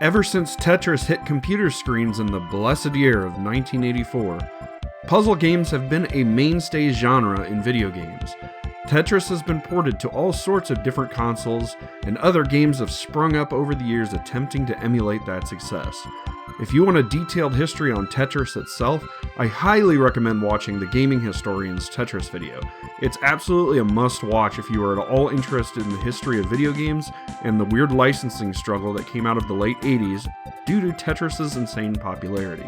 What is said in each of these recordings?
Ever since Tetris hit computer screens in the blessed year of 1984, puzzle games have been a mainstay genre in video games. Tetris has been ported to all sorts of different consoles, and other games have sprung up over the years attempting to emulate that success. If you want a detailed history on Tetris itself, I highly recommend watching the Gaming Historian's Tetris video. It's absolutely a must-watch if you are at all interested in the history of video games and the weird licensing struggle that came out of the late 80s due to Tetris's insane popularity.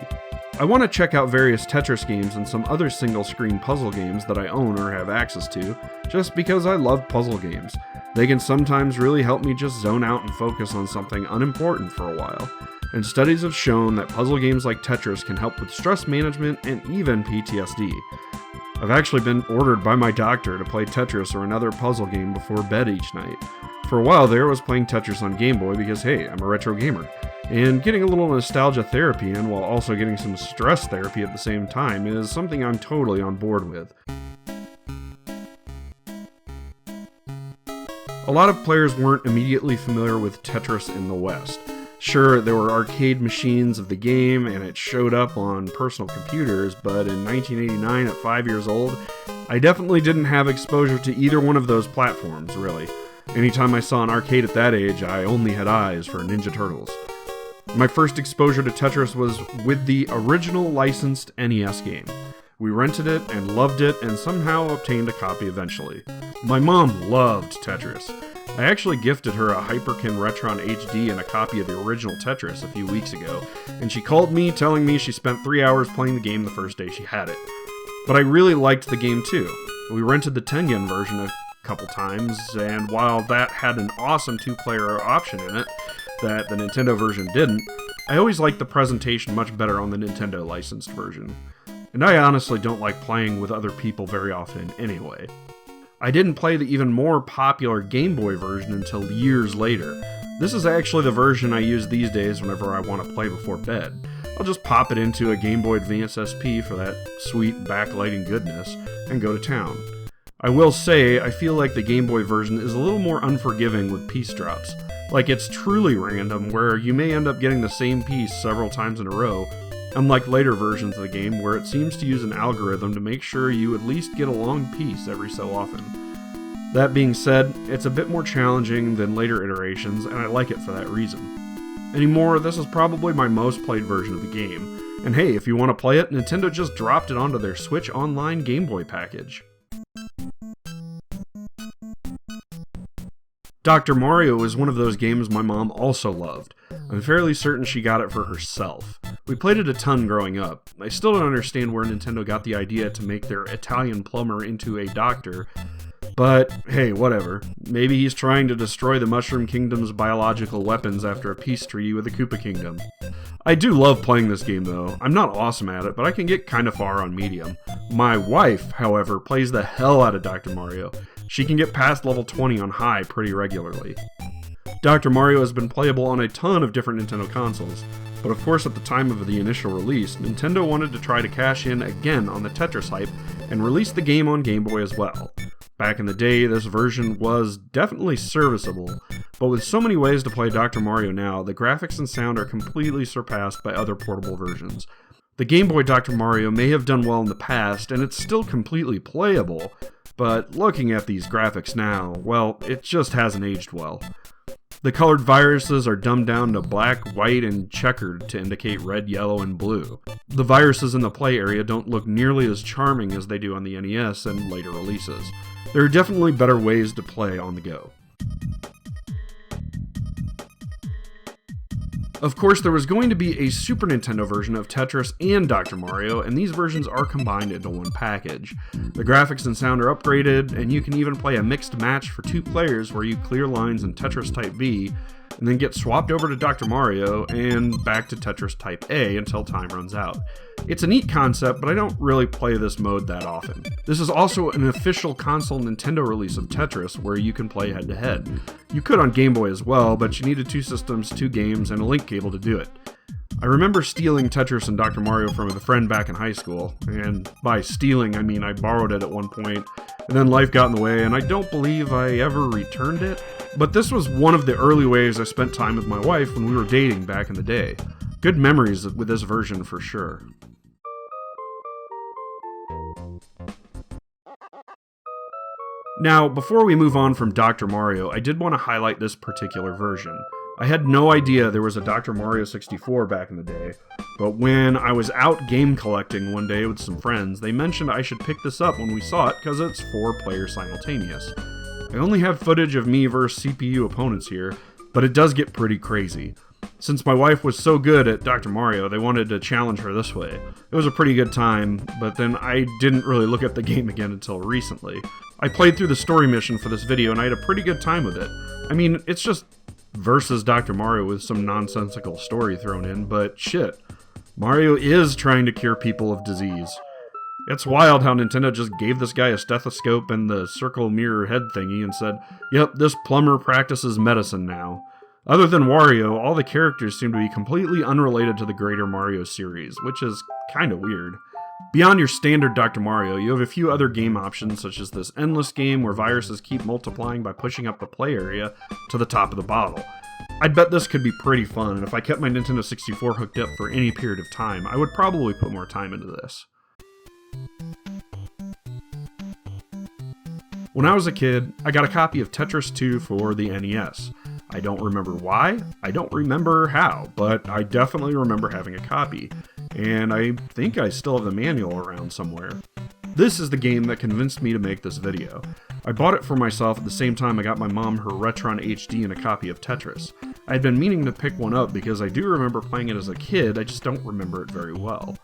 I want to check out various Tetris games and some other single-screen puzzle games that I own or have access to, just because I love puzzle games. They can sometimes really help me just zone out and focus on something unimportant for a while. And studies have shown that puzzle games like Tetris can help with stress management and even PTSD. I've actually been ordered by my doctor to play Tetris or another puzzle game before bed each night. For a while there, I was playing Tetris on Game Boy because, hey, I'm a retro gamer. And getting a little nostalgia therapy in while also getting some stress therapy at the same time is something I'm totally on board with. A lot of players weren't immediately familiar with Tetris in the West. Sure, there were arcade machines of the game and it showed up on personal computers, but in 1989 at 5 years old, I definitely didn't have exposure to either one of those platforms, really. Anytime I saw an arcade at that age, I only had eyes for Ninja Turtles. My first exposure to Tetris was with the original licensed NES game. We rented it and loved it and somehow obtained a copy eventually. My mom loved Tetris. I actually gifted her a Hyperkin Retron HD and a copy of the original Tetris a few weeks ago, and she called me telling me she spent 3 hours playing the game the first day she had it. But I really liked the game too. We rented the 10-yen version a couple times, and while that had an awesome 2-player option in it that the Nintendo version didn't, I always liked the presentation much better on the Nintendo licensed version. And I honestly don't like playing with other people very often anyway. I didn't play the even more popular Game Boy version until years later. This is actually the version I use these days whenever I want to play before bed. I'll just pop it into a Game Boy Advance SP for that sweet backlighting goodness and go to town. I will say, I feel like the Game Boy version is a little more unforgiving with piece drops. Like it's truly random, where you may end up getting the same piece several times in a row, unlike later versions of the game where it seems to use an algorithm to make sure you at least get a long piece every so often. That being said, it's a bit more challenging than later iterations, and I like it for that reason. Anymore, this is probably my most played version of the game, and hey, if you want to play it, Nintendo just dropped it onto their Switch Online Game Boy package. Dr. Mario is one of those games my mom also loved. I'm fairly certain she got it for herself. We played it a ton growing up. I still don't understand where Nintendo got the idea to make their Italian plumber into a doctor, but hey, whatever. Maybe he's trying to destroy the Mushroom Kingdom's biological weapons after a peace treaty with the Koopa Kingdom. I do love playing this game though. I'm not awesome at it, but I can get kinda far on medium. My wife, however, plays the hell out of Dr. Mario. She can get past level 20 on high pretty regularly. Dr. Mario has been playable on a ton of different Nintendo consoles, but of course at the time of the initial release, Nintendo wanted to try to cash in again on the Tetris hype and release the game on Game Boy as well. Back in the day, this version was definitely serviceable, but with so many ways to play Dr. Mario now, the graphics and sound are completely surpassed by other portable versions. The Game Boy Dr. Mario may have done well in the past, and it's still completely playable, but looking at these graphics now, well, it just hasn't aged well. The colored viruses are dumbed down to black, white, and checkered to indicate red, yellow, and blue. The viruses in the play area don't look nearly as charming as they do on the NES and later releases. There are definitely better ways to play on the go. Of course, there was going to be a Super Nintendo version of Tetris and Dr. Mario, and these versions are combined into one package. The graphics and sound are upgraded, and you can even play a mixed match for 2 players where you clear lines in Tetris Type B, and then get swapped over to Dr. Mario and back to Tetris Type A until time runs out. It's a neat concept, but I don't really play this mode that often. This is also an official console Nintendo release of Tetris where you can play head-to-head. You could on Game Boy as well, but you needed 2 systems, 2 games, and a link cable to do it. I remember stealing Tetris and Dr. Mario from a friend back in high school, and by stealing I mean I borrowed it at one point, and then life got in the way, and I don't believe I ever returned it. But this was one of the early ways I spent time with my wife when we were dating back in the day. Good memories with this version for sure. Now, before we move on from Dr. Mario, I did want to highlight this particular version. I had no idea there was a Dr. Mario 64 back in the day, but when I was out game collecting one day with some friends, they mentioned I should pick this up when we saw it because it's 4-player simultaneous. I only have footage of me versus CPU opponents here, but it does get pretty crazy. Since my wife was so good at Dr. Mario, they wanted to challenge her this way. It was a pretty good time, but then I didn't really look at the game again until recently. I played through the story mission for this video and I had a pretty good time with it. I mean, it's just versus Dr. Mario with some nonsensical story thrown in, but shit. Mario is trying to cure people of disease. It's wild how Nintendo just gave this guy a stethoscope and the circle mirror head thingy and said, yep, this plumber practices medicine now. Other than Wario, all the characters seem to be completely unrelated to the greater Mario series, which is kinda weird. Beyond your standard Dr. Mario, you have a few other game options, such as this endless game where viruses keep multiplying by pushing up the play area to the top of the bottle. I'd bet this could be pretty fun, and if I kept my Nintendo 64 hooked up for any period of time, I would probably put more time into this. When I was a kid, I got a copy of Tetris 2 for the NES. I don't remember why, I don't remember how, but I definitely remember having a copy, and I think I still have the manual around somewhere. This is the game that convinced me to make this video. I bought it for myself at the same time I got my mom her Retron HD and a copy of Tetris. I had been meaning to pick one up because I do remember playing it as a kid, I just don't remember it very well.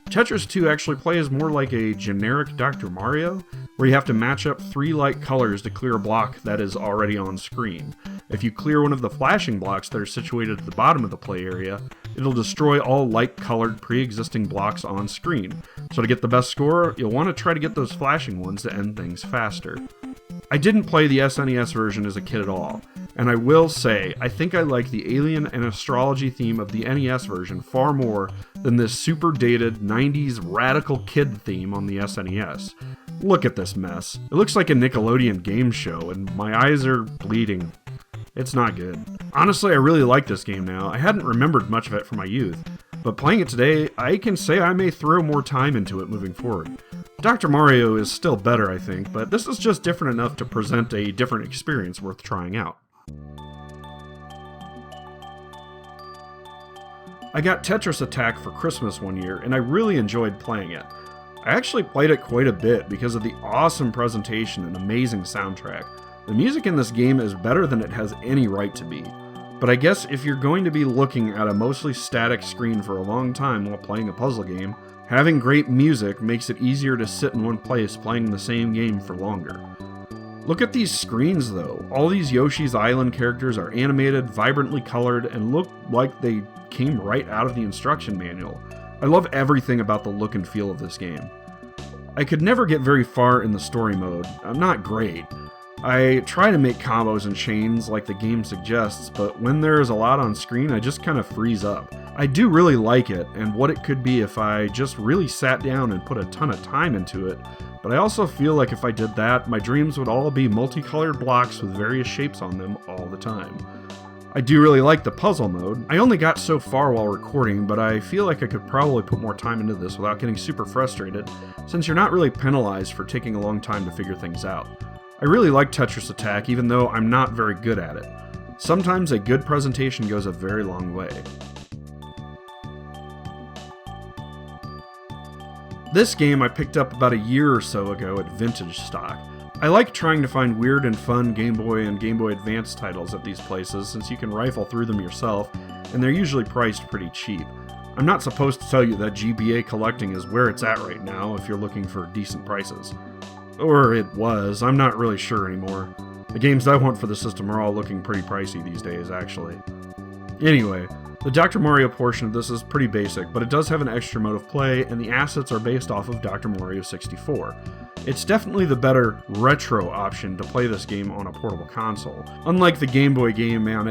Tetris 2 actually plays more like a generic Dr. Mario, where you have to match up 3 light colors to clear a block that is already on screen. If you clear one of the flashing blocks that are situated at the bottom of the play area, it'll destroy all light-colored pre-existing blocks on screen. So to get the best score, you'll want to try to get those flashing ones to end things faster. I didn't play the SNES version as a kid at all, and I will say, I think I like the alien and astrology theme of the NES version far more than this super dated 90s radical kid theme on the SNES. Look at this mess. It looks like a Nickelodeon game show, and my eyes are bleeding. It's not good. Honestly, I really like this game now. I hadn't remembered much of it from my youth, but playing it today, I can say I may throw more time into it moving forward. Dr. Mario is still better, I think, but this is just different enough to present a different experience worth trying out. I got Tetris Attack for Christmas one year, and I really enjoyed playing it. I actually played it quite a bit because of the awesome presentation and amazing soundtrack. The music in this game is better than it has any right to be. But I guess if you're going to be looking at a mostly static screen for a long time while playing a puzzle game, having great music makes it easier to sit in one place playing the same game for longer. Look at these screens though. All these Yoshi's Island characters are animated, vibrantly colored, and look like they came right out of the instruction manual. I love everything about the look and feel of this game. I could never get very far in the story mode. I'm not great. I try to make combos and chains like the game suggests, but when there is a lot on screen, I just kind of freeze up. I do really like it, and what it could be if I just really sat down and put a ton of time into it, but I also feel like if I did that, my dreams would all be multicolored blocks with various shapes on them all the time. I do really like the puzzle mode. I only got so far while recording, but I feel like I could probably put more time into this without getting super frustrated, since you're not really penalized for taking a long time to figure things out. I really like Tetris Attack, even though I'm not very good at it. Sometimes a good presentation goes a very long way. This game I picked up about a year or so ago at Vintage Stock. I like trying to find weird and fun Game Boy and Game Boy Advance titles at these places since you can rifle through them yourself, and they're usually priced pretty cheap. I'm not supposed to tell you that GBA collecting is where it's at right now if you're looking for decent prices. Or it was, I'm not really sure anymore. The games I want for the system are all looking pretty pricey these days, actually. Anyway, the Dr. Mario portion of this is pretty basic, but it does have an extra mode of play, and the assets are based off of Dr. Mario 64. It's definitely the better retro option to play this game on a portable console. Unlike the Game Boy game, man,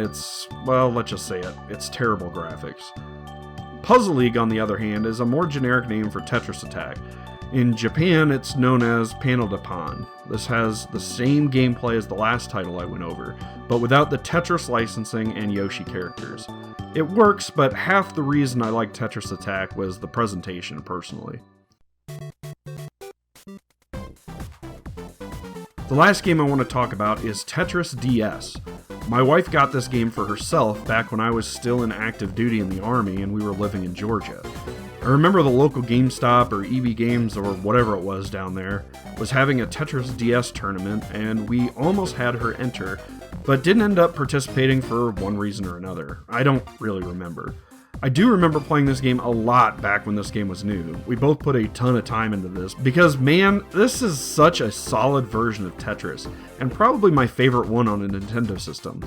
well, let's just say it, it's terrible graphics. Puzzle League, on the other hand, is a more generic name for Tetris Attack. In Japan, it's known as Panel de Pan. This has the same gameplay as the last title I went over, but without the Tetris licensing and Yoshi characters. It works, but half the reason I like Tetris Attack was the presentation, personally. The last game I want to talk about is Tetris DS. My wife got this game for herself back when I was still in active duty in the Army and we were living in Georgia. I remember the local GameStop or EB Games or whatever it was down there was having a Tetris DS tournament, and we almost had her enter, but didn't end up participating for one reason or another. I don't really remember. I do remember playing this game a lot back when this game was new. We both put a ton of time into this because, man, this is such a solid version of Tetris, and probably my favorite one on a Nintendo system.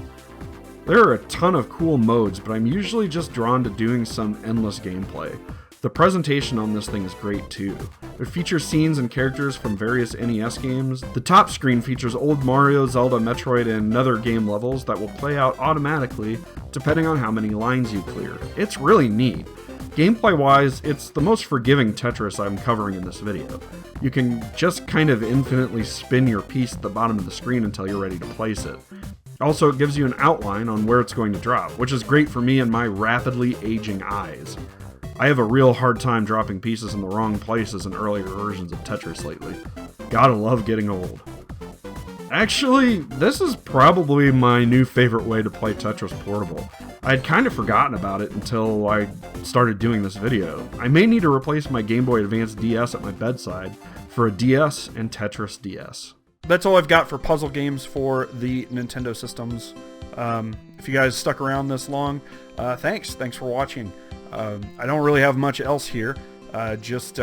There are a ton of cool modes, but I'm usually just drawn to doing some endless gameplay. The presentation on this thing is great too. It features scenes and characters from various NES games. The top screen features old Mario, Zelda, Metroid, and other game levels that will play out automatically depending on how many lines you clear. It's really neat. Gameplay-wise, it's the most forgiving Tetris I'm covering in this video. You can just kind of infinitely spin your piece at the bottom of the screen until you're ready to place it. Also, it gives you an outline on where it's going to drop, which is great for me and my rapidly aging eyes. I have a real hard time dropping pieces in the wrong places in earlier versions of Tetris lately. Gotta love getting old. Actually, this is probably my new favorite way to play Tetris Portable. I had kind of forgotten about it until I started doing this video. I may need to replace my Game Boy Advance DS at my bedside for a DS and Tetris DS. That's all I've got for puzzle games for the Nintendo systems. If you guys stuck around this long, thanks for watching. I don't really have much else here. Just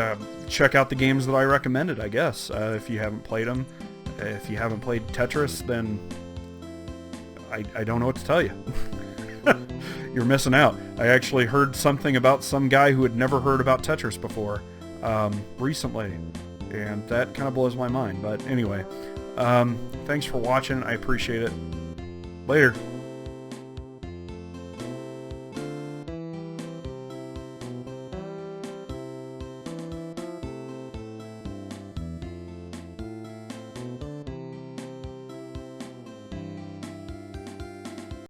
check out the games that I recommended, I guess, if you haven't played them. If you haven't played Tetris, then I don't know what to tell you. You're missing out. I actually heard something about some guy who had never heard about Tetris before recently, and that kind of blows my mind. But anyway, thanks for watching. I appreciate it. Later.